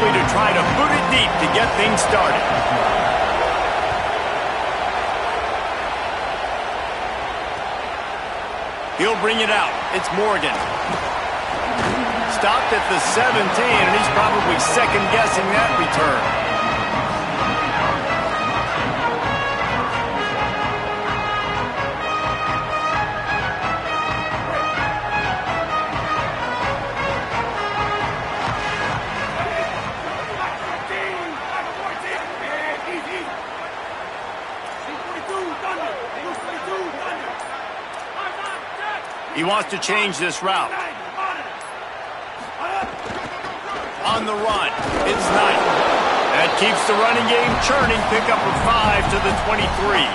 likely to try to boot it deep to get things started. He'll bring it out. It's Morgan. Stopped at the 17, and he's probably second-guessing that return. He wants to change this route. On the run, it's Knight. That keeps the running game churning. Pick up a 5 to the 23.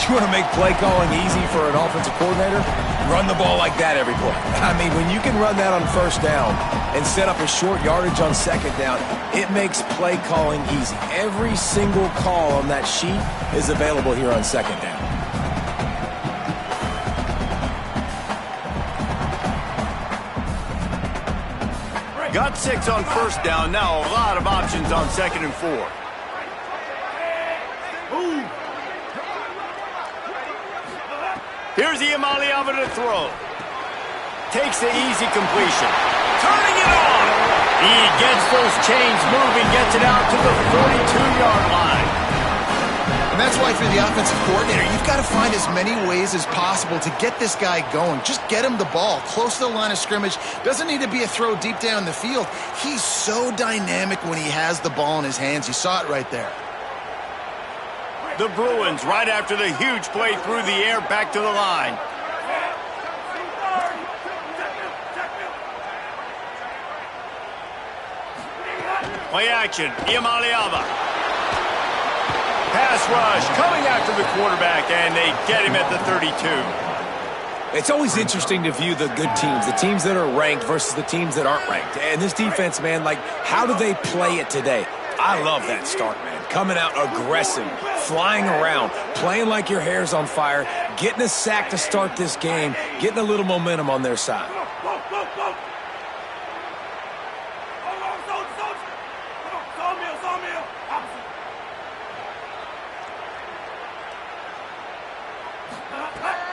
You want to make play calling easy for an offensive coordinator? Run the ball like that every play. I mean, when you can run that on first down and set up a short yardage on second down, it makes play calling easy. Every single call on that sheet is available here on second down. Got 6 on first down. Now a lot of options on 2nd and 4. Here's Iamaleava to throw. Takes the easy completion. Turning it on. He gets those chains moving, gets it out to the 42-yard line. And that's why for the offensive coordinator, you've got to find as many ways as possible to get this guy going. Just get him the ball close to the line of scrimmage. Doesn't need to be a throw deep down the field. He's so dynamic when he has the ball in his hands. You saw it right there. The Bruins, right after the huge play through the air, back to the line. Play action, Iamaleava. Pass rush, coming after the quarterback, and they get him at the 32. It's always interesting to view the good teams, the teams that are ranked versus the teams that aren't ranked. And this defense, man, like, how do they play it today? I love that start, man. Coming out aggressive, flying around, playing like your hair's on fire, getting a sack to start this game, getting a little momentum on their side.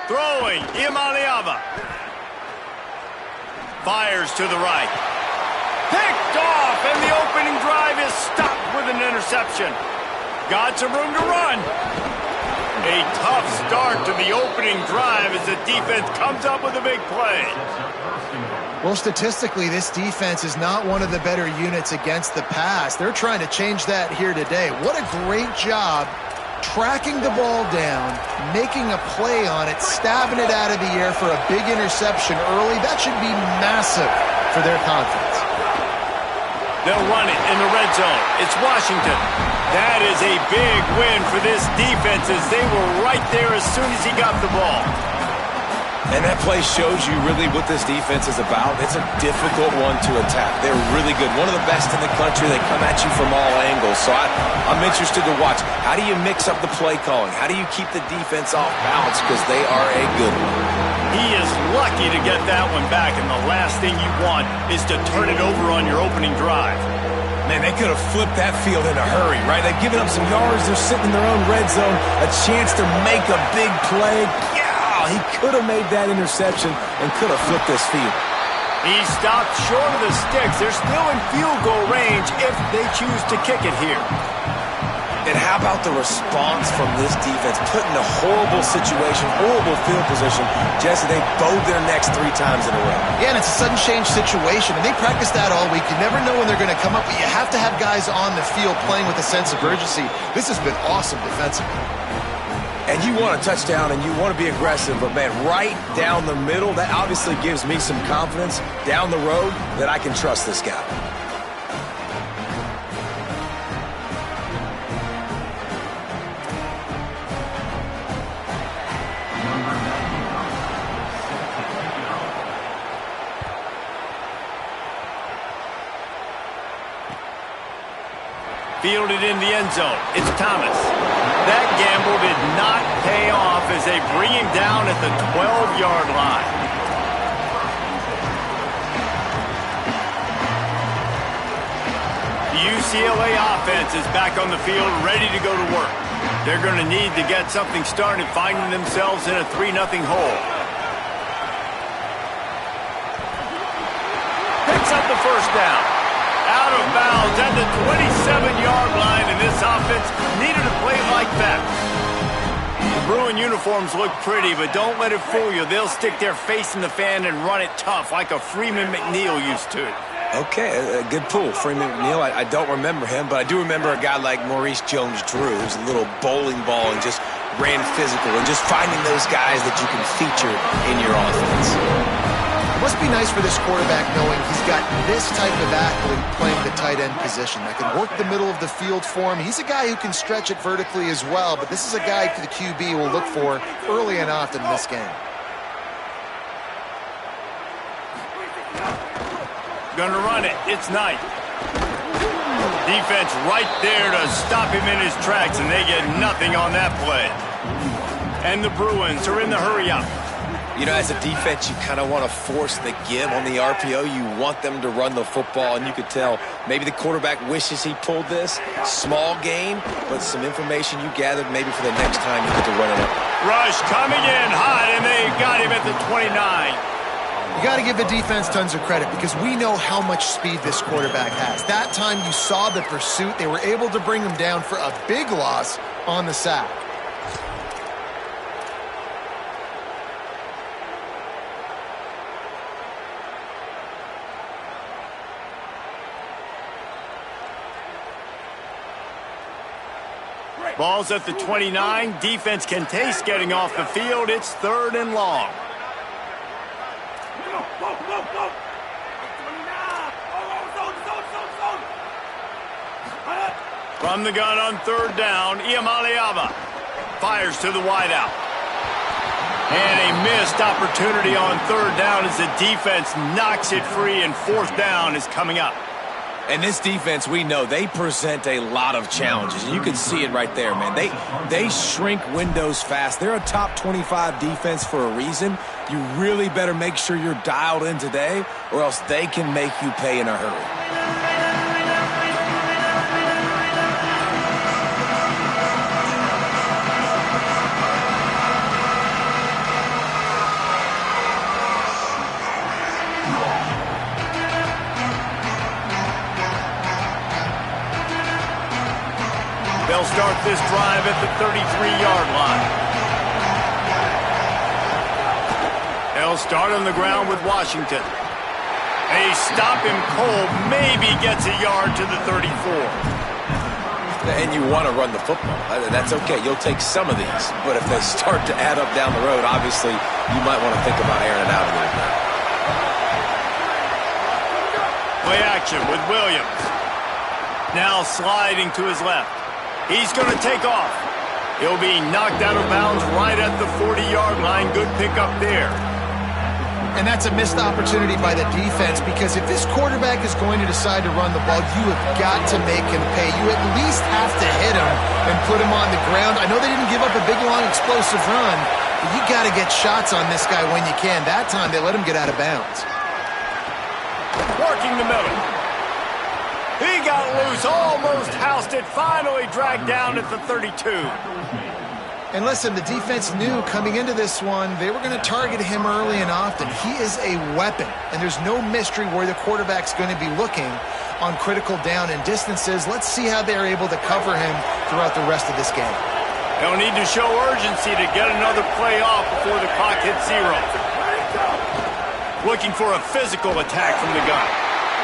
Throwing, Iamaleava. Fires to the right. Picked off, and the opening drive is stopped with an interception. Got some room to run. A tough start to the opening drive as the defense comes up with a big play. Well, statistically, this defense is not one of the better units against the pass. They're trying to change that here today. What a great job tracking the ball down, making a play on it, stabbing it out of the air for a big interception early. That should be massive for their confidence. They'll run it in the red zone. It's Washington. That is a big win for this defense as they were right there as soon as he got the ball. And that play shows you really what this defense is about. It's a difficult one to attack. They're really good. One of the best in the country. They come at you from all angles. So I'm interested to watch. How do you mix up the play calling? How do you keep the defense off balance? Because they are a good one. He is lucky to get that one back, and the last thing you want is to turn it over on your opening drive. Man, they could have flipped that field in a hurry, right? They've given up some yards. They're sitting in their own red zone. A chance to make a big play. He could have made that interception and could have flipped this field. He stopped short of the sticks. They're still in field goal range if they choose to kick it here. And how about the response from this defense? Put in a horrible situation, horrible field position. Jesse, they bowed their necks 3 times in a row. Yeah, and it's a sudden change situation, and they practice that all week. You never know when they're going to come up, but you have to have guys on the field playing with a sense of urgency. This has been awesome defensively. And you want a touchdown and you want to be aggressive, but man, right down the middle, that obviously gives me some confidence down the road that I can trust this guy. Fielded in the end zone. It's Thomas. That gamble did not pay off as they bring him down at the 12-yard line. The UCLA offense is back on the field, ready to go to work. They're going to need to get something started, finding themselves in a 3-0 hole. Picks up the first down. Out of bounds at the 27-yard line, and this offense needed a play like that. The Bruin uniforms look pretty, but don't let it fool you. They'll stick their face in the fan and run it tough like a Freeman McNeil used to. Okay, a good pull. Freeman McNeil, I don't remember him, but I do remember a guy like Maurice Jones-Drew, who's a little bowling ball and just ran physical, and just finding those guys that you can feature in your offense. It must be nice for this quarterback knowing he's got this type of athlete playing the tight end position that can work the middle of the field for him. He's a guy who can stretch it vertically as well, but this is a guy the QB will look for early and often in this game. Gonna run it. It's Knight. Defense right there to stop him in his tracks, and they get nothing on that play. And the Bruins are in the hurry-up. You know, as a defense, you kind of want to force the give on the RPO. You want them to run the football, and you could tell maybe the quarterback wishes he pulled this. Small game, but some information you gathered maybe for the next time you get to run it up. Rush coming in hot, and they got him at the 29. You got to give the defense tons of credit because we know how much speed this quarterback has. That time you saw the pursuit. They were able to bring him down for a big loss on the sack. Ball's at the 29. Defense can taste getting off the field. It's 3rd and long. From the gun on 3rd down, Iamaleava fires to the wideout. And a missed opportunity on 3rd down as the defense knocks it free, and 4th down is coming up. And this defense, we know, they present a lot of challenges. You can see it right there, man. They shrink windows fast. They're a top 25 defense for a reason. You really better make sure you're dialed in today, or else they can make you pay in a hurry. They'll start this drive at the 33-yard line. They'll start on the ground with Washington. They stop him cold, maybe gets a yard to the 34. And you want to run the football. That's okay. You'll take some of these. But if they start to add up down the road, obviously, you might want to think about airing it out a little bit. Play action with Williams. Now sliding to his left. He's going to take off. He'll be knocked out of bounds right at the 40-yard line. Good pickup there. And that's a missed opportunity by the defense because if this quarterback is going to decide to run the ball, you have got to make him pay. You at least have to hit him and put him on the ground. I know they didn't give up a big, long, explosive run, but you got to get shots on this guy when you can. That time they let him get out of bounds. Working the middle. He got loose, almost housed it, finally dragged down at the 32. And listen, the defense knew coming into this one, they were going to target him early and often. He is a weapon, and there's no mystery where the quarterback's going to be looking on critical down and distances. Let's see how they're able to cover him throughout the rest of this game. They'll need to show urgency to get another play off before the clock hits 0. Looking for a physical attack from the gun.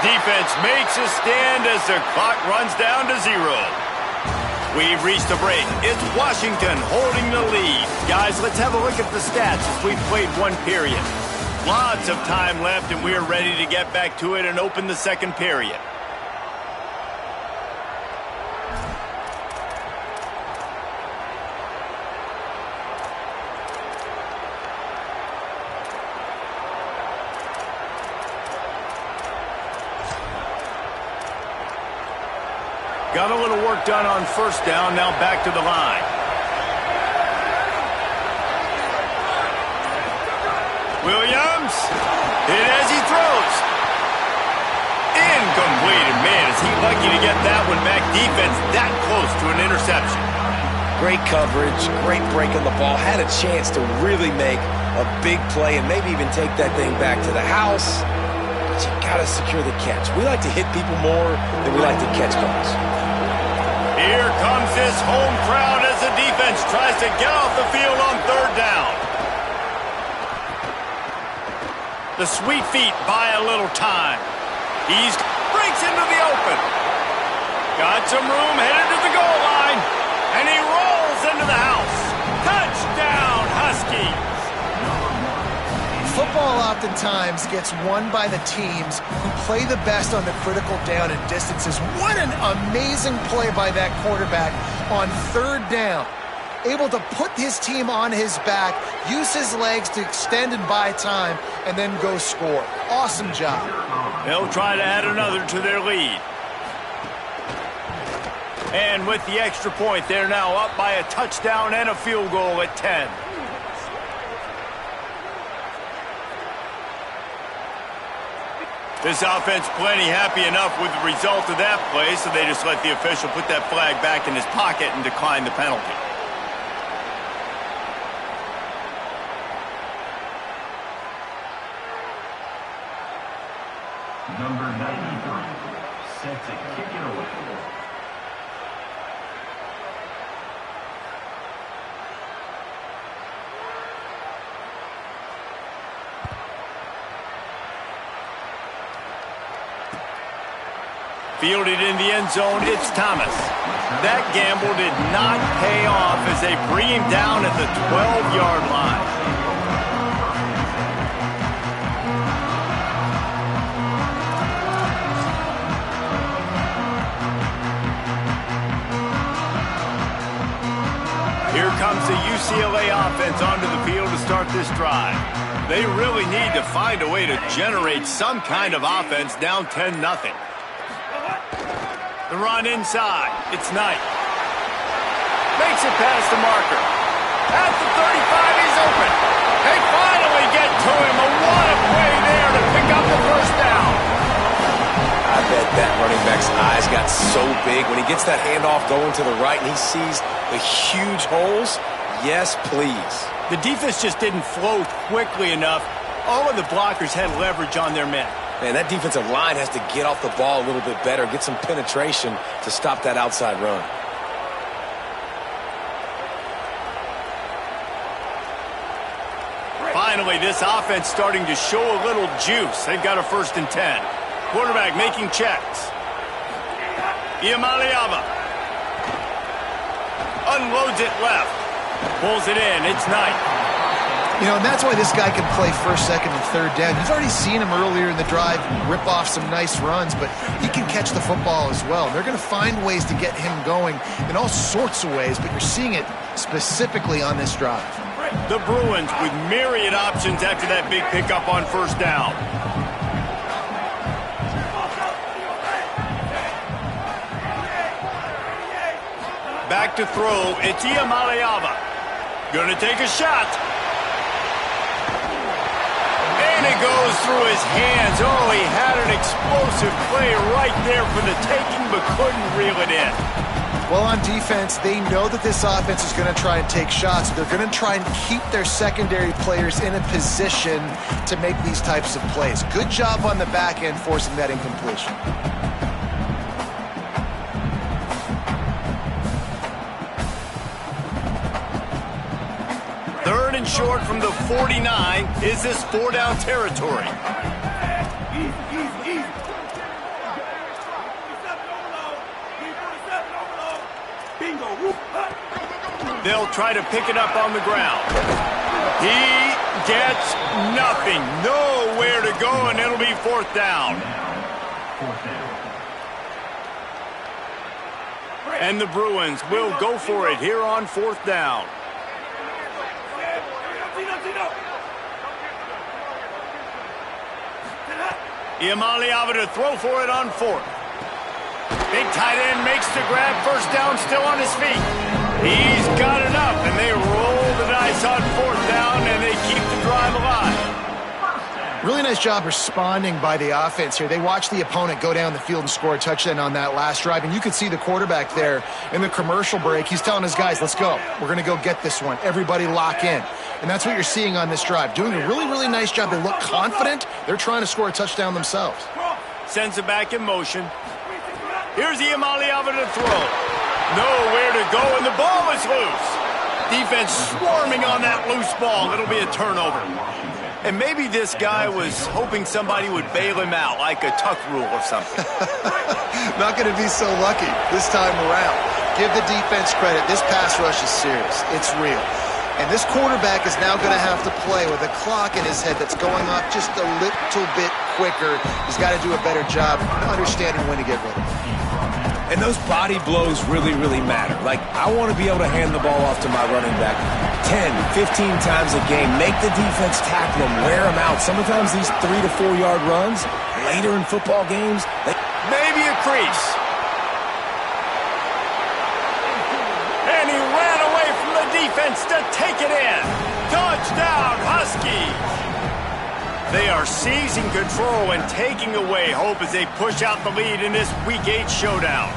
Defense makes a stand as the clock runs down to 0. We've reached a break. It's Washington holding the lead. Guys, let's have a look at the stats as we've played one period. Lots of time left, and we're ready to get back to it and open the second period. Got a little work done on first down, now back to the line. Williams, hit as he throws. Incompleted. Man, is he lucky to get that one back. Defense that close to an interception. Great coverage, great break on the ball. Had a chance to really make a big play and maybe even take that thing back to the house. But you got to secure the catch. We like to hit people more than we like to catch balls. Here comes this home crowd as the defense tries to get off the field on third down. The sweet feet buy a little time. He breaks into the open. Got some room, headed to the goal line. And he rolls into the house. Touchdown, Huskies. Football oftentimes gets won by the teams who play the best on the critical down and distances. What an amazing play by that quarterback on third down. Able to put his team on his back, use his legs to extend and buy time, and then go score. Awesome job. They'll try to add another to their lead. And with the extra point, they're now up by a touchdown and a field goal at 10. This offense plenty happy enough with the result of that play, so they just let the official put that flag back in his pocket and decline the penalty. Number 93, set to kick it away. Fielded in the end zone, it's Thomas. That gamble did not pay off as they bring him down at the 12-yard line. Here comes the UCLA offense onto the field to start this drive. They really need to find a way to generate some kind of offense down 10-0. The run inside. It's Knight. Makes it past the marker. At the 35, he's open. They finally get to him. What a play there to pick up the first down. I bet that running back's eyes got so big when he gets that handoff going to the right and he sees the huge holes. Yes, please. The defense just didn't flow quickly enough. All of the blockers had leverage on their men. Man, that defensive line has to get off the ball a little bit better, get some penetration to stop that outside run. Finally, this offense starting to show a little juice. They've got a 1st and 10. Quarterback making checks. Iamaleava unloads it left. Pulls it in. It's Knight. You know, and that's why this guy can play 1st, 2nd, and 3rd down. You've already seen him earlier in the drive rip off some nice runs, but he can catch the football as well. They're going to find ways to get him going in all sorts of ways, but you're seeing it specifically on this drive. The Bruins with myriad options after that big pickup on 1st down. Back to throw. It's Iamaleava. Gonna take a shot. And it goes through his hands. Oh, he had an explosive play right there for the taking, but couldn't reel it in. Well, on defense, they know that this offense is going to try and take shots. They're going to try and keep their secondary players in a position to make these types of plays. Good job on the back end forcing that incompletion. Third and short from the 49. Is this 4-down territory? They'll try to pick it up on the ground. He gets nothing. Nowhere to go, and it'll be 4th down. And the Bruins will go for it here on 4th down. Iamaleava to throw for it on 4th. Big tight end makes the grab. 1st down, still on his feet. He's got enough, and they roll the dice on 4th down, and they keep the drive alive. Really nice job responding by the offense here. They watched the opponent go down the field and score a touchdown on that last drive, and you could see the quarterback there in the commercial break. He's telling his guys, let's go. We're going to go get this one. Everybody lock in. And that's what you're seeing on this drive. Doing a really, really nice job. They look confident. They're trying to score a touchdown themselves. Sends it back in motion. Here's Iamaleava to throw. Nowhere to go, and the ball is loose. Defense swarming on that loose ball. It'll be a turnover. And maybe this guy was hoping somebody would bail him out, like a tuck rule or something. Not going to be so lucky this time around. Give the defense credit. This pass rush is serious. It's real. And this quarterback is now going to have to play with a clock in his head that's going off just a little bit quicker. He's got to do a better job understanding when to get rid of it. And those body blows really, really matter. Like, I want to be able to hand the ball off to my running back 10, 15 times a game. Make the defense tackle him, wear him out. Sometimes these 3 to 4 yard runs, later in football games, maybe a crease. And he ran away from the defense to take it in. Touchdown, Huskies. They are seizing control and taking away hope as they push out the lead in this Week 8 showdown.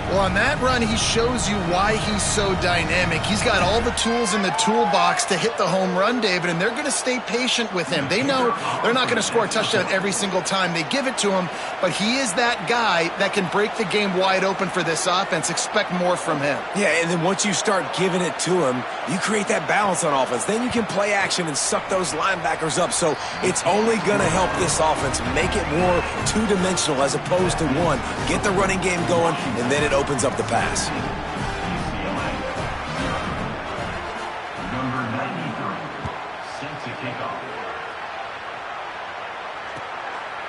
Well, on that run, he shows you why he's so dynamic. He's got all the tools in the toolbox to hit the home run, David, and they're going to stay patient with him. They know they're not going to score a touchdown every single time they give it to him, but he is that guy that can break the game wide open for this offense. Expect more from him. Yeah, and then once you start giving it to him, you create that balance on offense. Then you can play action and suck those linebackers up. So it's only going to help this offense make it more two-dimensional as opposed to one. Get the running game going, and then it opens up the pass. UCLA. Number 93, set to kick off.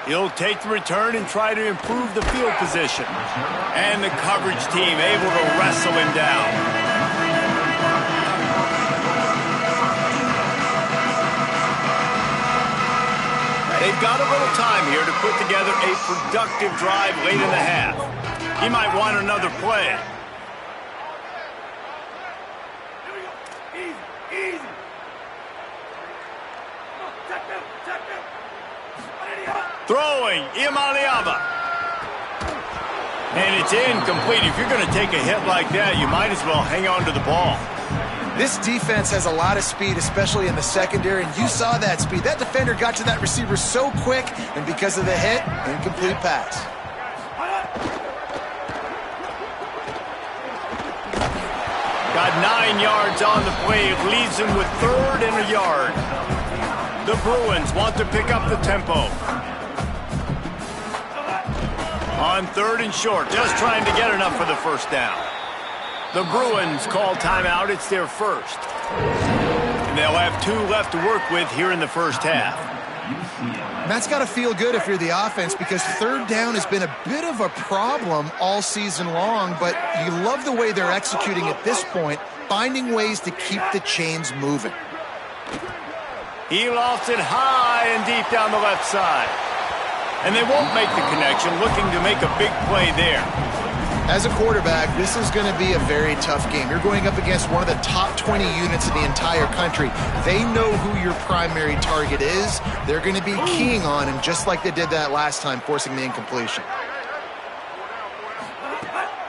He'll take the return and try to improve the field position. And the coverage team able to wrestle him down. They've got a little time here to put together a productive drive late in the half. He might want another play. Throwing, Iamaleava. And it's incomplete. If you're going to take a hit like that, you might as well hang on to the ball. This defense has a lot of speed, especially in the secondary, and you saw that speed. That defender got to that receiver so quick, and because of the hit, incomplete pass. Got 9 yards on the play. It leaves him with 3rd and a yard. The Bruins want to pick up the tempo. On 3rd and short, just trying to get enough for the first down. The Bruins call timeout. It's their first. And they'll have 2 left to work with here in the first half. And that's got to feel good if you're the offense, because 3rd down has been a bit of a problem all season long, but you love the way they're executing at this point, finding ways to keep the chains moving. He lofts it high and deep down the left side. And they won't make the connection, looking to make a big play there. As a quarterback, this is going to be a very tough game. You're going up against one of the top 20 units in the entire country. They know who your primary target is. They're going to be keying on him, just like they did that last time, forcing the incompletion.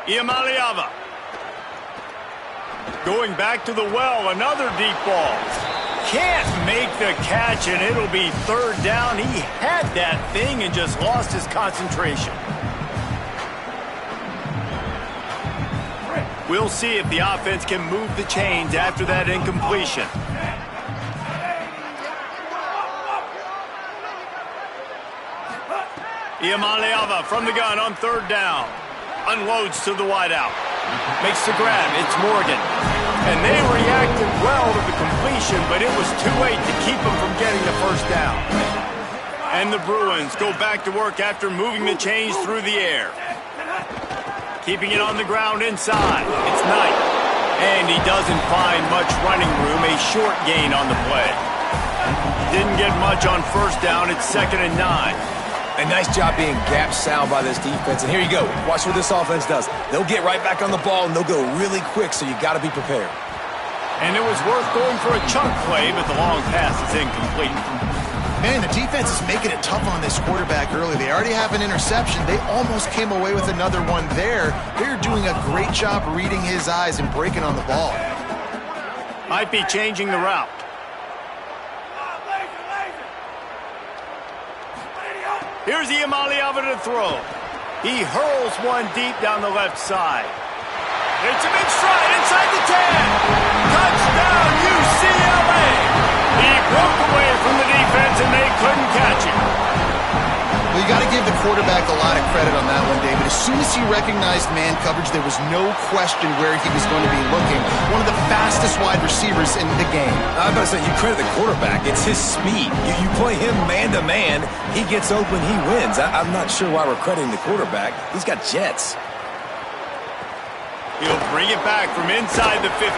Iamaleava. Going back to the well, another deep ball. Can't make the catch, and it'll be 3rd down. He had that thing and just lost his concentration. We'll see if the offense can move the chains after that incompletion. Iamaleava from the gun on 3rd down. Unloads to the wideout. Makes the grab. It's Morgan. And they reacted well to the completion, but it was too late to keep them from getting the first down. And the Bruins go back to work after moving the chains through the air. Keeping it on the ground inside. It's Knight. And he doesn't find much running room. A short gain on the play. Didn't get much on 1st down. It's 2nd and 9. A nice job being gap sound by this defense. And here you go. Watch what this offense does. They'll get right back on the ball, and they'll go really quick, so you got to be prepared. And it was worth going for a chunk play, but the long pass is incomplete. Man, the defense is making it tough on this quarterback early. They already have an interception. They almost came away with another one there. They're doing a great job reading his eyes and breaking on the ball. Might be changing the route. Here's Iamaleava to throw. He hurls one deep down the left side. It's a big stride inside the 10. Touchdown, UCLA. He broke away from the defense, and they couldn't catch him. Well, you got to give the quarterback a lot of credit on that one, David. As soon as he recognized man coverage, there was no question where he was going to be looking. One of the fastest wide receivers in the game. I'm about to say, you credit the quarterback. It's his speed. You play him man-to-man, he gets open, he wins. I'm not sure why we're crediting the quarterback. He's got jets. He'll bring it back from inside the 15.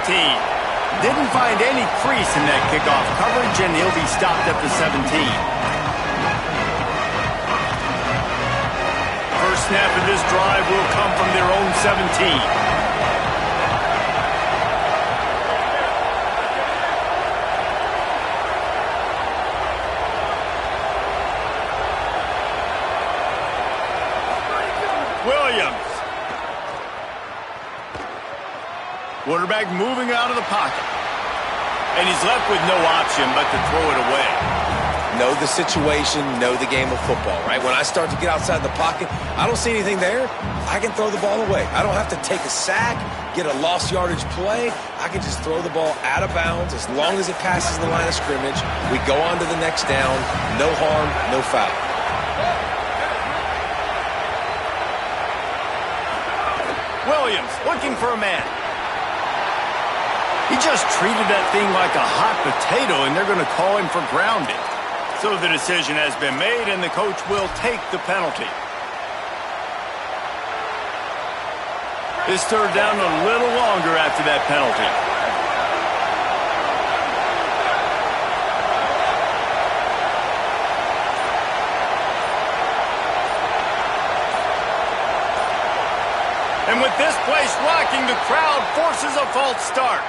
Didn't find any crease in that kickoff coverage, and he'll be stopped at the 17. First snap of this drive will come from their own 17. Williams. Quarterback moving out of the pocket. And he's left with no option but to throw it away. Know the situation, know the game of football, right? When I start to get outside the pocket, I don't see anything there. I can throw the ball away. I don't have to take a sack, get a lost yardage play. I can just throw the ball out of bounds as long as it passes the line of scrimmage. We go on to the next down. No harm, no foul. Williams looking for a man. He just treated that thing like a hot potato, and they're going to call him for grounding. So the decision has been made, and the coach will take the penalty. This third down a little longer after that penalty. And with this place rocking, the crowd forces a false start.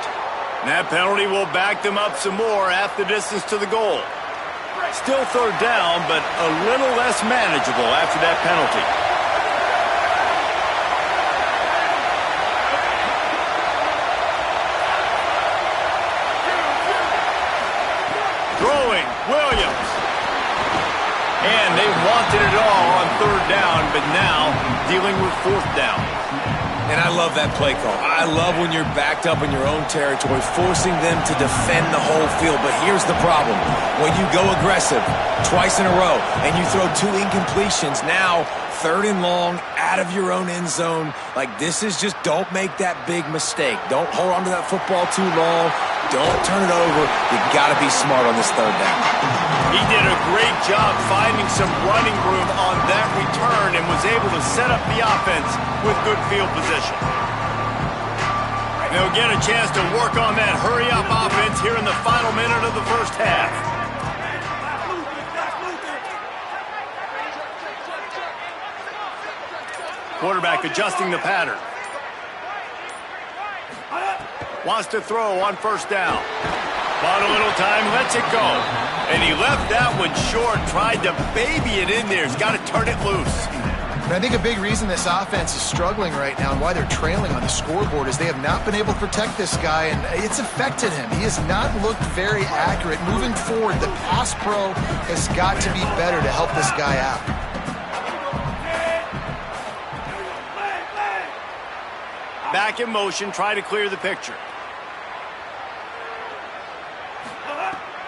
And that penalty will back them up some more, half the distance to the goal. Still third down, but a little less manageable after that penalty. Throwing, Williams. And they wanted it all on third down, but now dealing with fourth down. And I love that play call. I love when you're backed up in your own territory, forcing them to defend the whole field. But here's the problem. When you go aggressive twice in a row and you throw two incompletions, now third and long, out of your own end zone, like this is just, don't make that big mistake. Don't hold on to that football too long. Don't turn it over. You got to be smart on this third down. He did a great job finding some running room on that return and was able to set up the offense with good field position. They'll get a chance to work on that hurry-up offense here in the final minute of the first half. Quarterback adjusting the pattern. Wants to throw on first down. Bought a little time, lets it go. And he left that one short, tried to baby it in there. He's got to turn it loose. And I think a big reason this offense is struggling right now and why they're trailing on the scoreboard is they have not been able to protect this guy, and it's affected him. He has not looked very accurate. Moving forward, the pass pro has got to be better to help this guy out. Back in motion, try to clear the picture.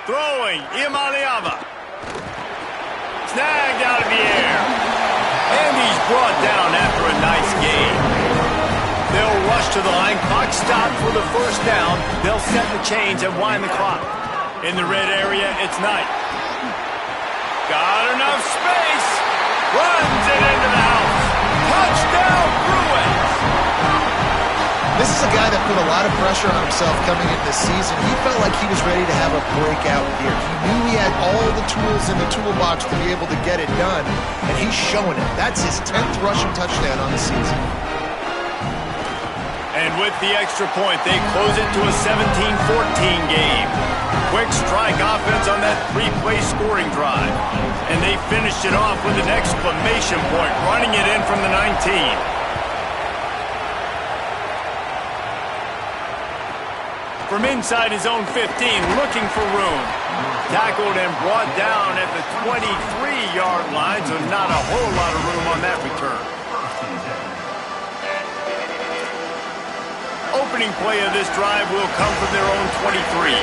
Throwing, Iamaleava. Snagged out of the air. And he's brought down after a nice gain. They'll rush to the line. Clock stopped for the first down. They'll set the chains and wind the clock. In the red area, it's Knight. Got enough space. Runs it into the house. Touchdown, Bruins. This is a guy that put a lot of pressure on himself coming into the season. He felt like he was ready to have a breakout year. He knew he had all the tools in the toolbox to be able to get it done, and he's showing it. That's his 10th rushing touchdown on the season. And with the extra point, they close it to a 17-14 game. Quick strike offense on that three-play scoring drive. And they finished it off with an exclamation point, running it in from the 19. From inside his own 15, looking for room. Tackled and brought down at the 23-yard line, so not a whole lot of room on that return. Opening play of this drive will come from their own 23.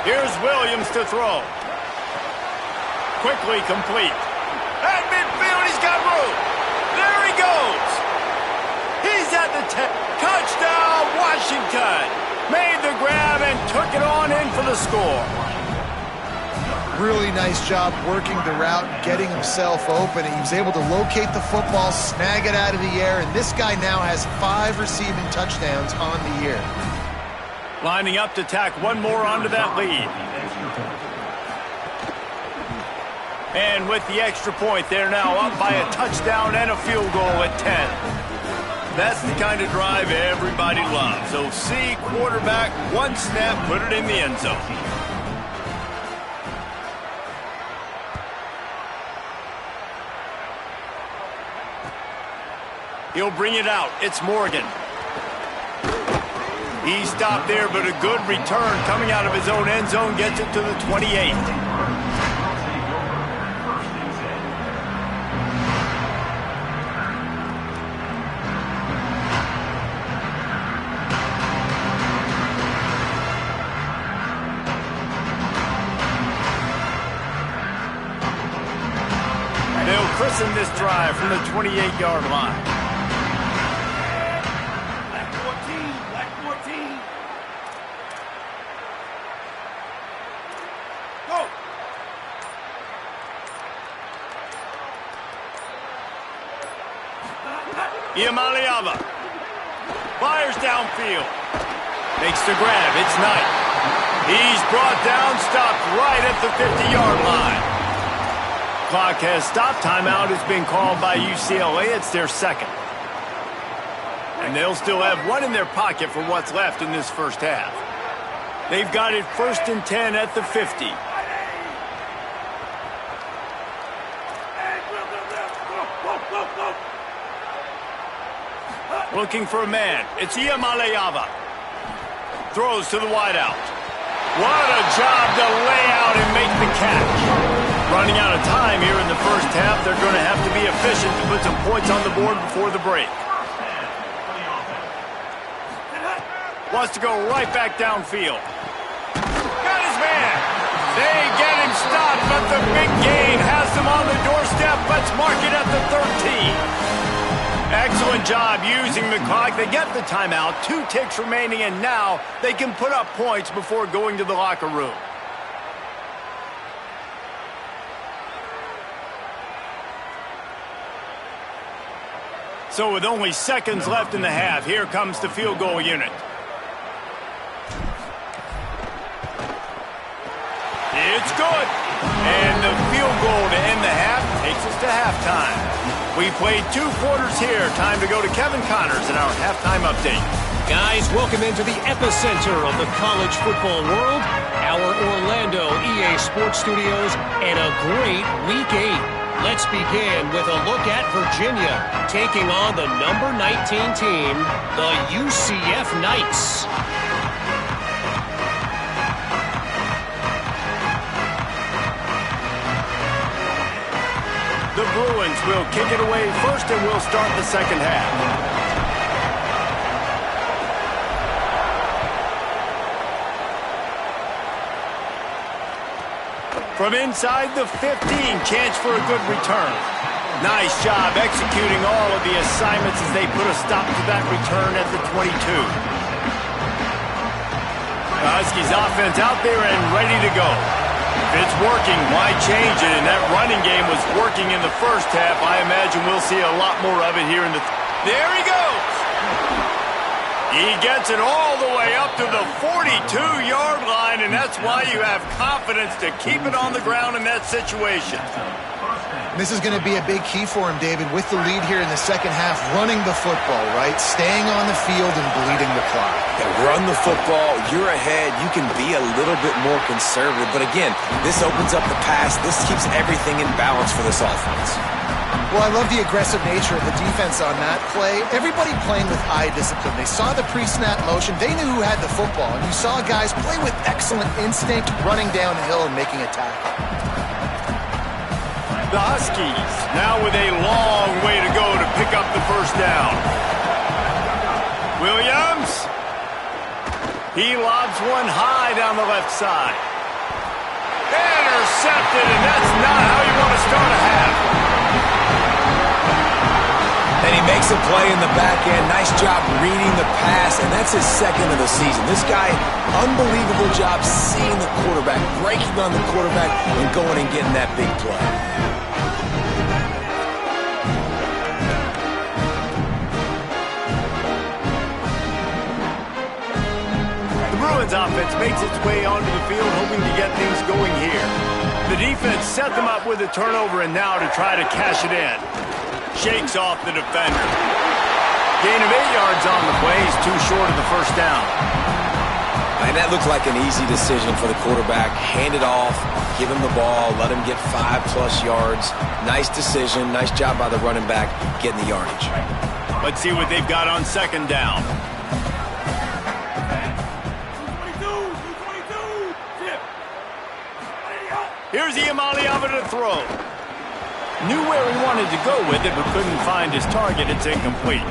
Here's Williams to throw. Quickly complete. At midfield, he's got room. There he goes. He's at the 10. Touchdown, Washington. Made the grab and took it on in for the score. Really nice job working the route and getting himself open. He was able to locate the football, snag it out of the air, and this guy now has 5 receiving touchdowns on the year. Lining up to tack one more onto that lead. And with the extra point, they're now up by a touchdown and a field goal at 10. That's the kind of drive everybody loves. So see quarterback, one snap, put it in the end zone. He'll bring it out. It's Morgan. He stopped there, but a good return coming out of his own end zone gets it to the 28. They'll christen this drive from the 28-yard line. Iamaleava fires downfield. Makes the grab. It's Knight. He's brought down, stopped right at the 50-yard line. Clock has stopped. Timeout has been called by UCLA. It's their second. And they'll still have one in their pocket for what's left in this first half. They've got it 1st and 10 at the 50. Looking for a man. It's Iamaleava. Throws to the wideout. What a job to lay out and make the catch. Running out of time here in the first half. They're going to have to be efficient to put some points on the board before the break. Wants to go right back downfield. Got his man. They get him stopped, but the big gain has them on the doorstep. Let's mark it at the 13. Excellent job using the clock. They get the timeout. 2 ticks remaining, and now they can put up points before going to the locker room. So with only seconds left in the half, here comes the field goal unit. It's good. And the field goal to end the half takes us to halftime. We played 2 quarters here. Time to go to Kevin Connors in our halftime update. Guys, welcome into the epicenter of the college football world, our Orlando EA Sports Studios, and a great Week 8. Let's begin with a look at Virginia, taking on the number 19 team, the UCF Knights. The Bruins will kick it away first, and we'll start the second half. From inside the 15, chance for a good return. Nice job executing all of the assignments as they put a stop to that return at the 22. The Huskies offense out there and ready to go. If it's working, why change it? And that running game was working in the first half. I imagine we'll see a lot more of it here in the... There he goes! He gets it all the way up to the 42-yard line, and that's why you have confidence to keep it on the ground in that situation. This is going to be a big key for him, David, with the lead here in the second half, running the football, right? Staying on the field and bleeding the clock. Yeah, run the football. You're ahead. You can be a little bit more conservative. But again, this opens up the pass. This keeps everything in balance for this offense. Well, I love the aggressive nature of the defense on that play. Everybody playing with eye discipline. They saw the pre-snap motion. They knew who had the football. And you saw guys play with excellent instinct, running down the hill and making a tackle. The Huskies now with a long way to go to pick up the first down. Williams. He lobs one high down the left side. Intercepted, and that's not how you want to start a half. And he makes a play in the back end. Nice job reading the pass, and that's his second of the season. This guy, unbelievable job seeing the quarterback, breaking on the quarterback, and going and getting that big play. The Bruins offense makes its way onto the field, hoping to get things going here. The defense set them up with a turnover, and now to try to cash it in. Shakes off the defender. Gain of 8 yards on the play. He's too short of the first down. And that looked like an easy decision for the quarterback. Hand it off, give him the ball, let him get 5+ yards. Nice decision. Nice job by the running back getting the yardage. Let's see what they've got on second down. Here's Iamaleava to throw. Knew where he wanted to go with it, but couldn't find his target. It's incomplete.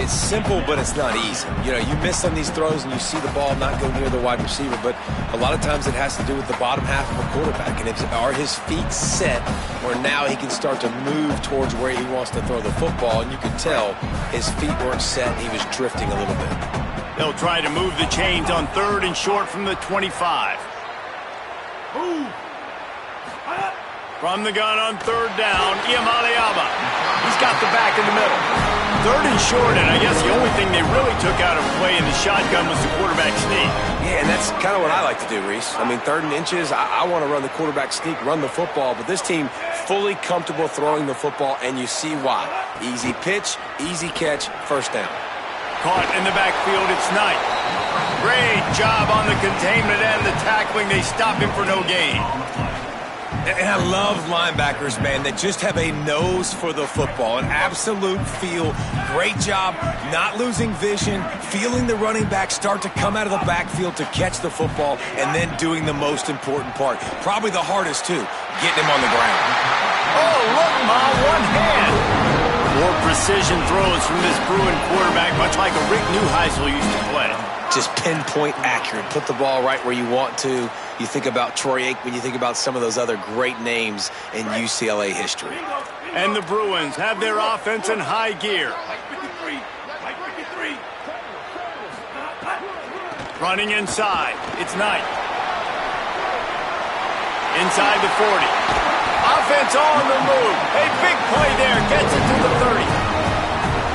It's simple, but it's not easy. You know, you miss some of these throws and you see the ball not go near the wide receiver, but a lot of times it has to do with the bottom half of a quarterback. And are his feet set where now he can start to move towards where he wants to throw the football? And you could tell his feet weren't set. He was drifting a little bit. They'll try to move the chains on 3rd and short from the 25. From the gun on 3rd down, Iamaleava. He's got the back in the middle. 3rd and short, and I guess the only thing they really took out of play in the shotgun was the quarterback sneak. Yeah, and that's kind of what I like to do, Reese. I mean, 3rd and inches, I want to run the quarterback sneak, run the football, but this team fully comfortable throwing the football, and you see why. Easy pitch, easy catch, first down. Caught in the backfield, it's Knight. Great job on the containment and the tackling. They stop him for no gain. And I love linebackers, man, that just have a nose for the football, an absolute feel. Great job not losing vision, feeling the running back start to come out of the backfield to catch the football, and then doing the most important part. Probably the hardest, too, getting him on the ground. Oh, look, Ma, one hand. More precision throws from this Bruin quarterback, much like a Rick Neuheisel used to play. Just pinpoint accurate. Put the ball right where you want to. You think about Troy Aikman, you think about some of those other great names in UCLA history. And the Bruins have their offense in high gear. Running inside. It's Knight. Inside the 40. Offense on the move. A big play there. Gets it to the 30.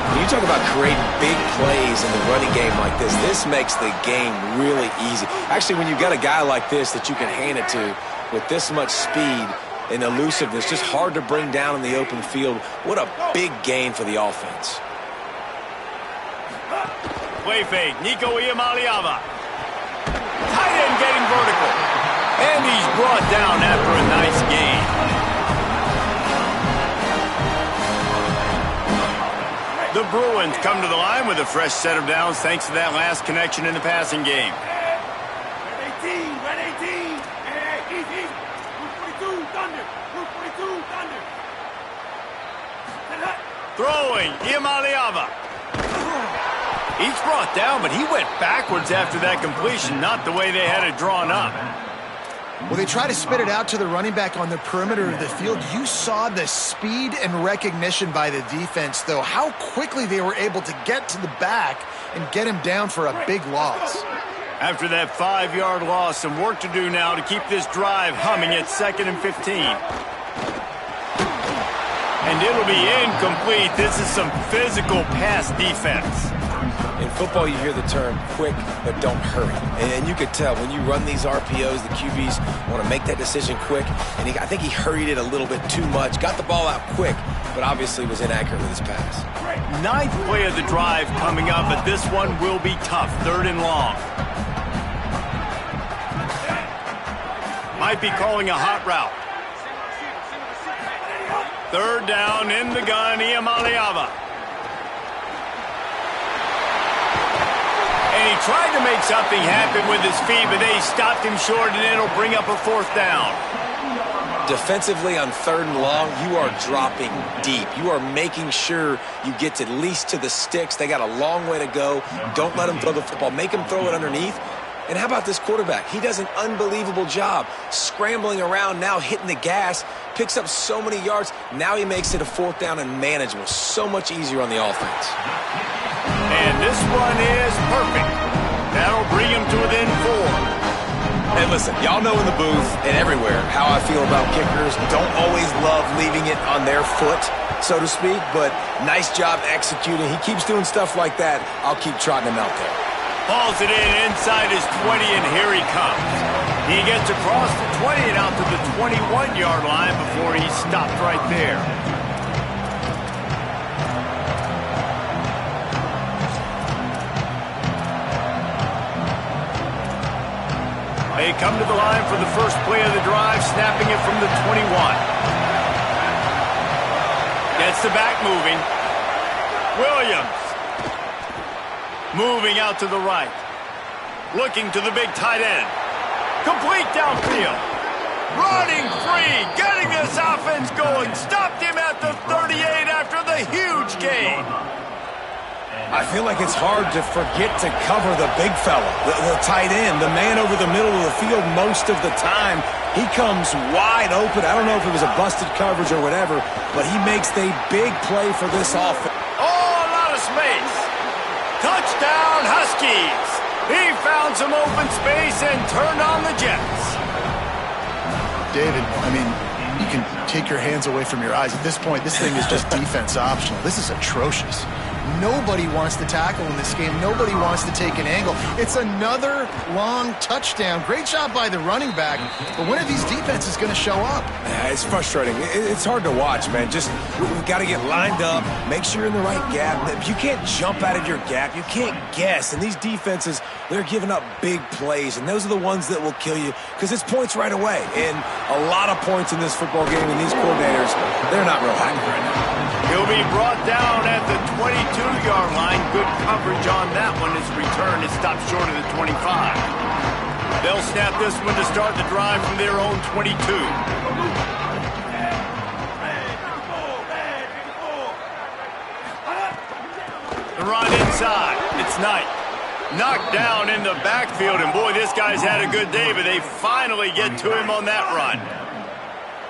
When you talk about creating big plays in the running game like this makes the game really easy. Actually, when you've got a guy like this that you can hand it to with this much speed and elusiveness, just hard to bring down in the open field, what a big gain for the offense. Play fake. Nico Iamaleava. Tight end getting vertical. And he's brought down after a nice gain. The Bruins come to the line with a fresh set of downs thanks to that last connection in the passing game. Red 18, red 18. Hey, easy. 242, Thunder. 242, Thunder. Throwing, Iamaleava. He's brought down, but he went backwards after that completion, not the way they had it drawn up. Well, they try to spit it out to the running back on the perimeter of the field. You saw the speed and recognition by the defense, though, how quickly they were able to get to the back and get him down for a big loss. After that 5-yard loss, some work to do now to keep this drive humming at 2nd and 15. And it'll be incomplete. This is some physical pass defense. In football, you hear the term quick, but don't hurry. And you could tell when you run these RPOs, the QBs want to make that decision quick. And I think he hurried it a little bit too much, got the ball out quick, but obviously was inaccurate with his pass. Ninth play of the drive coming up, but this one will be tough. 3rd and long. Might be calling a hot route. 3rd down in the gun, Iamaleava. And he tried to make something happen with his feet, but they stopped him short, and it'll bring up a 4th down. Defensively on 3rd and long, you are dropping deep. You are making sure you get to at least to the sticks. They got a long way to go. Don't let them throw the football. Make them throw it underneath. And how about this quarterback? He does an unbelievable job scrambling around, now hitting the gas, picks up so many yards. Now he makes it a 4th down and manageable. So much easier on the offense. And this one is perfect. That'll bring him to within 4. Hey, listen, y'all know in the booth and everywhere how I feel about kickers. Don't always love leaving it on their foot, so to speak, but nice job executing. He keeps doing stuff like that. I'll keep trotting him out there. Hauls it in inside his 20, and here he comes. He gets across the 20 and out to the 21-yard line before he's stopped right there. They come to the line for the first play of the drive, snapping it from the 21. Gets the back moving. Williams. Moving out to the right. Looking to the big tight end. Complete downfield. Running free. Getting this offense going. Stopped him at the 38 after the huge gain. I feel like it's hard to forget to cover the big fella, the tight end, the man over the middle of the field most of the time. He comes wide open. I don't know if it was a busted coverage or whatever, but he makes the big play for this offense. Oh, a lot of space. Touchdown, Huskies. He found some open space and turned on the Jets. David, I mean, you can take your hands away from your eyes. At this point, this thing is just defense optional. This is atrocious. Nobody wants to tackle in this game. Nobody wants to take an angle. It's another long touchdown. Great job by the running back. But when are these defenses going to show up? It's frustrating. It's hard to watch, man. Just, we've got to get lined up, make sure you're in the right gap. You can't jump out of your gap. You can't guess. And these defenses, they're giving up big plays. And those are the ones that will kill you because it's points right away. And a lot of points in this football game. And these coordinators, they're not real happy right now. He'll be brought down at the 22-yard line. Good coverage on that one. His return is stopped short of the 25. They'll snap this one to start the drive from their own 22. The run inside. It's Knight. Knocked down in the backfield, and boy, this guy's had a good day, but they finally get to him on that run.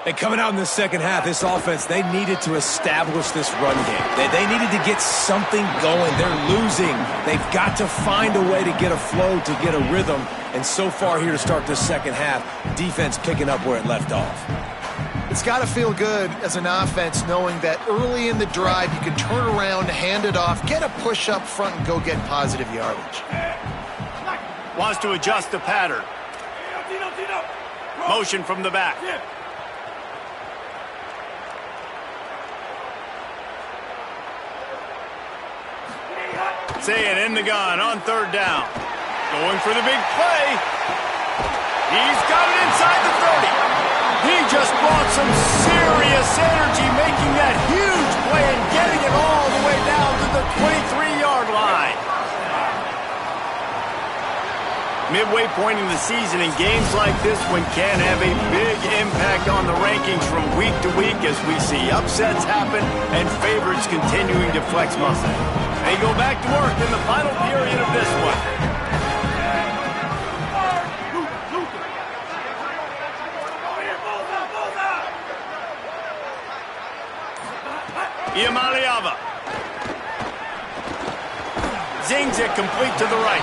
And coming out in the second half, this offense, they needed to establish this run game. They needed to get something going. They're losing. They've got to find a way to get a flow, to get a rhythm. And so far here to start this second half, defense picking up where it left off. It's got to feel good as an offense knowing that early in the drive you can turn around, hand it off, get a push up front, and go get positive yardage. Wants to adjust the pattern. Motion from the back. Saying in the gun on 3rd down. Going for the big play. He's got it inside the 30. He just brought some serious energy making that huge play and getting it all the way down to the 23-yard line. Midway point in the season, and games like this one can have a big impact on the rankings from week to week as we see upsets happen and favorites continuing to flex muscle. They go back to work in the final period of this one. Iamaleava. Zings it complete to the right.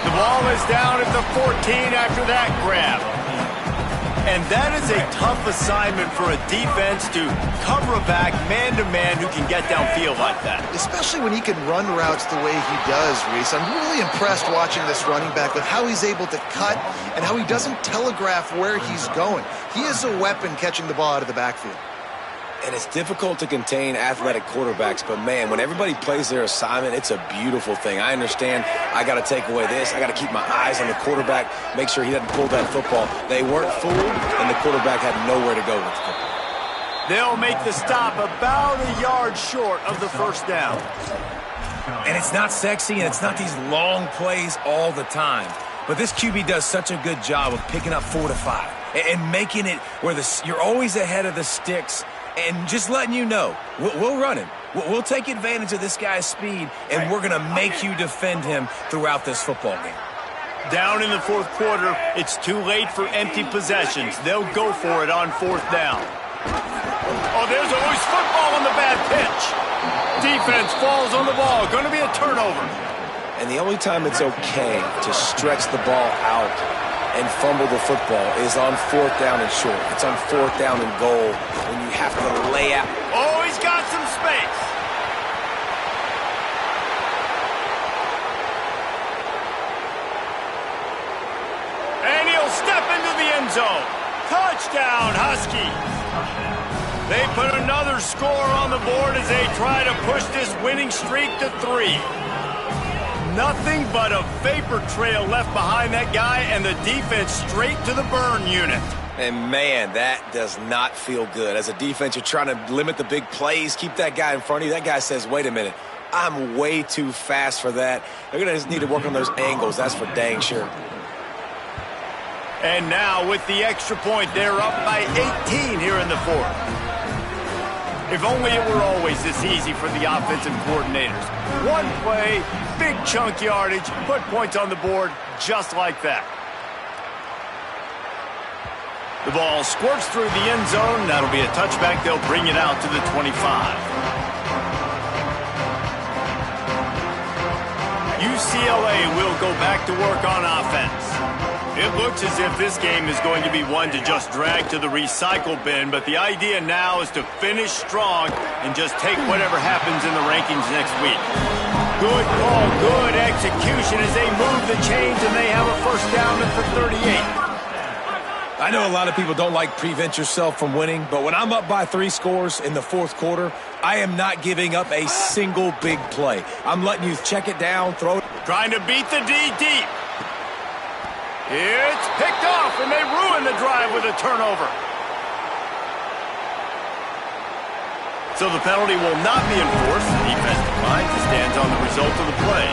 The ball is down at the 14 after that grab. And that is a tough assignment for a defense to cover a back man-to-man who can get downfield like that. Especially when he can run routes the way he does, Reese. I'm really impressed watching this running back with how he's able to cut and how he doesn't telegraph where he's going. He is a weapon catching the ball out of the backfield. And it's difficult to contain athletic quarterbacks, but man, when everybody plays their assignment, it's a beautiful thing. I understand I got to take away this. I got to keep my eyes on the quarterback, make sure he doesn't pull that football. They weren't fooled, and the quarterback had nowhere to go with the football. They'll make the stop about a yard short of the first down. And it's not sexy, and it's not these long plays all the time. But this QB does such a good job of picking up 4 to 5 and making it where you're always ahead of the sticks. And just letting you know, we'll run him. We'll take advantage of this guy's speed, and we're going to make you defend him throughout this football game. Down in the fourth quarter, it's too late for empty possessions. They'll go for it on fourth down. Oh, there's always football on the bad pitch. Defense falls on the ball. Going to be a turnover. And the only time it's okay to stretch the ball out and fumble the football is on fourth down and short. It's on fourth down and goal when you have to lay out. Oh, he's got some space. And he'll step into the end zone. Touchdown, Huskies. They put another score on the board as they try to push this winning streak to 3. Nothing but a vapor trail left behind that guy, and the defense straight to the burn unit. And, man, that does not feel good. As a defense, you're trying to limit the big plays, keep that guy in front of you. That guy says, wait a minute, I'm way too fast for that. They're going to just need to work on those angles. That's for dang sure. And now, with the extra point, they're up by 18 here in the fourth. If only it were always this easy for the offensive coordinators. One play, big chunk yardage, put points on the board just like that. The ball squirts through the end zone. That'll be a touchback. They'll bring it out to the 25. UCLA will go back to work on offense. It looks as if this game is going to be one to just drag to the recycle bin, but the idea now is to finish strong and just take whatever happens in the rankings next week. Good call, good execution as they move the chains, and they have a first down at the 38. I know a lot of people don't like prevent yourself from winning, but when I'm up by 3 scores in the fourth quarter, I am not giving up a single big play. I'm letting you check it down, throw it. Trying to beat the D deep. It's picked off, and they ruin the drive with a turnover. So the penalty will not be enforced. The defense declines and stands on the result of the play.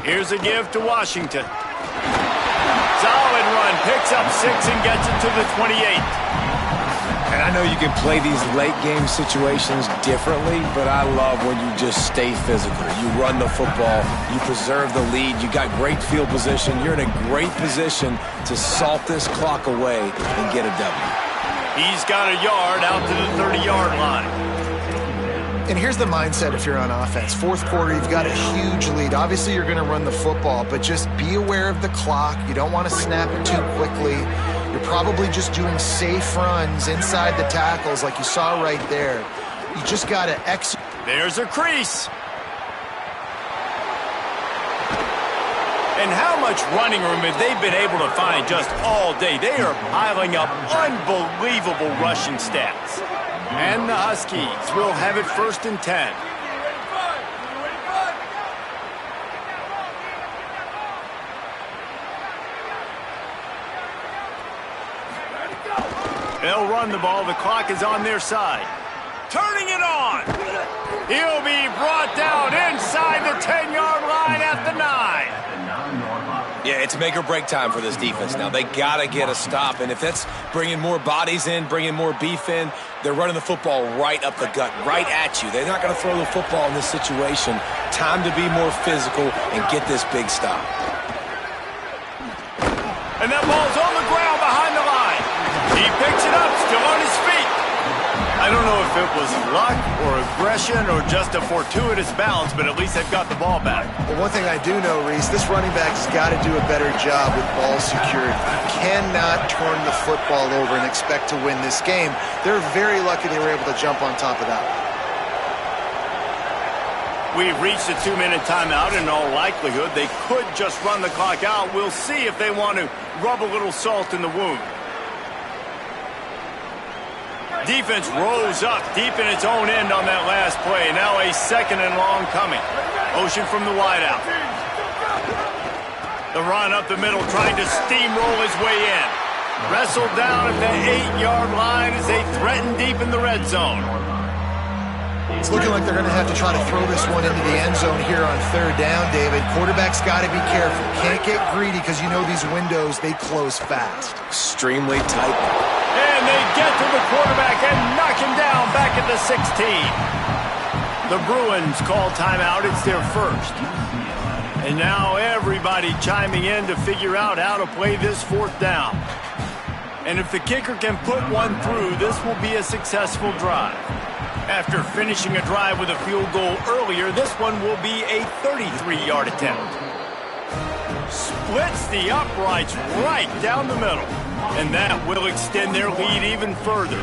Here's a give to Washington. Solid run, picks up 6 and gets it to the 28. And I know you can play these late game situations differently, but I love when you just stay physical. You run the football, you preserve the lead, you got great field position. You're in a great position to salt this clock away and get a W. He's got a yard out to the 30-yard line. And here's the mindset if you're on offense. Fourth quarter, you've got a huge lead. Obviously, you're going to run the football, but just be aware of the clock. You don't want to snap it too quickly. You're probably just doing safe runs inside the tackles like you saw right there. You just got to execute. There's a crease. And how much running room have they been able to find just all day? They are piling up unbelievable rushing stats. And the Huskies will have it first and 10. They'll run the ball. The clock is on their side. Turning it on. He'll be brought down inside the 10-yard line at the 9. Yeah, it's make or break time for this defense now. They got to get a stop, and if that's bringing more bodies in, bringing more beef in, they're running the football right up the gut, right at you. They're not going to throw the football in this situation. Time to be more physical and get this big stop. And that ball's on the ground behind the line. He picks it up, still on his feet. I don't know if it was luck or aggression or just a fortuitous bounce, but at least they've got the ball back. Well, one thing I do know, Reese, this running back has got to do a better job with ball security. You cannot turn the football over and expect to win this game. They're very lucky they were able to jump on top of that one. We've reached a 2-minute timeout. In all likelihood, they could just run the clock out. We'll see if they want to rub a little salt in the wound. Defense rose up deep in its own end on that last play. Now a 2nd and long coming. Motion from the wideout. The run up the middle, trying to steamroll his way in. Wrestled down at the 8-yard line as they threaten deep in the red zone. It's looking like they're going to have to try to throw this one into the end zone here on 3rd down, David. Quarterback's got to be careful. Can't get greedy because you know these windows, they close fast. Extremely tight. And they get to the quarterback and knock him down back at the 16. The Bruins call timeout. It's their first. And now everybody chiming in to figure out how to play this 4th down. And if the kicker can put one through, this will be a successful drive. After finishing a drive with a field goal earlier, this one will be a 33-yard attempt. Splits the uprights right down the middle. And that will extend their lead even further.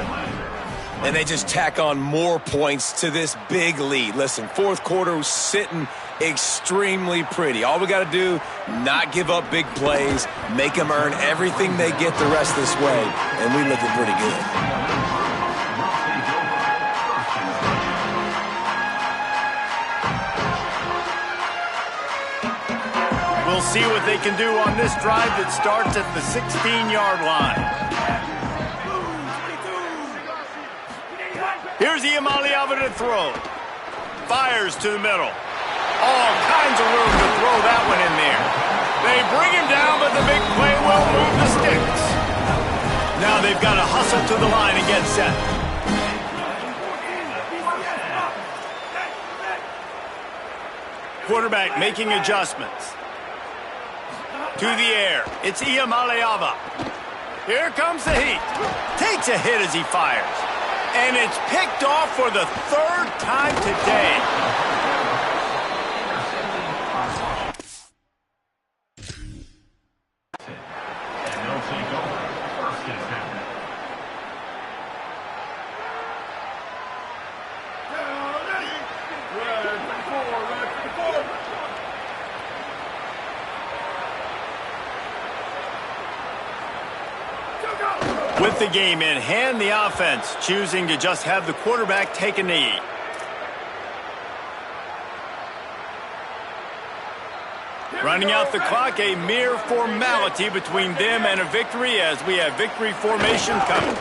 And they just tack on more points to this big lead. Listen, 4th quarter was sitting extremely pretty. All we got to do, not give up big plays, make them earn everything they get the rest this way, and we looking pretty good. We'll see what they can do on this drive that starts at the 16-yard line. Here's Iamaleava to throw. Fires to the middle. All kinds of room to throw that one in there. They bring him down, but the big play will move the sticks. Now they've got to hustle to the line and get set. Quarterback making adjustments. To the air. It's Iamaleava. Here comes the heat. Takes a hit as he fires. And it's picked off for the 3rd time today. And they'll take over 1st and 10. With the game in hand, the offense choosing to just have the quarterback take a knee. Running out the clock, a mere formality between them and a victory as we have victory formation coming.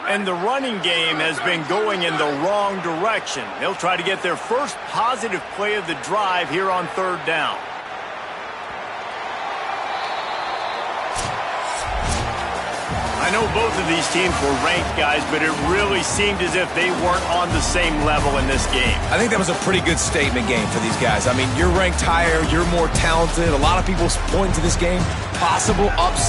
And the running game has been going in the wrong direction. They'll try to get their first positive play of the drive here on 3rd down. I know both of these teams were ranked, guys, but it really seemed as if they weren't on the same level in this game. I think that was a pretty good statement game for these guys. I mean, you're ranked higher, you're more talented. A lot of people point to this game, possible upset.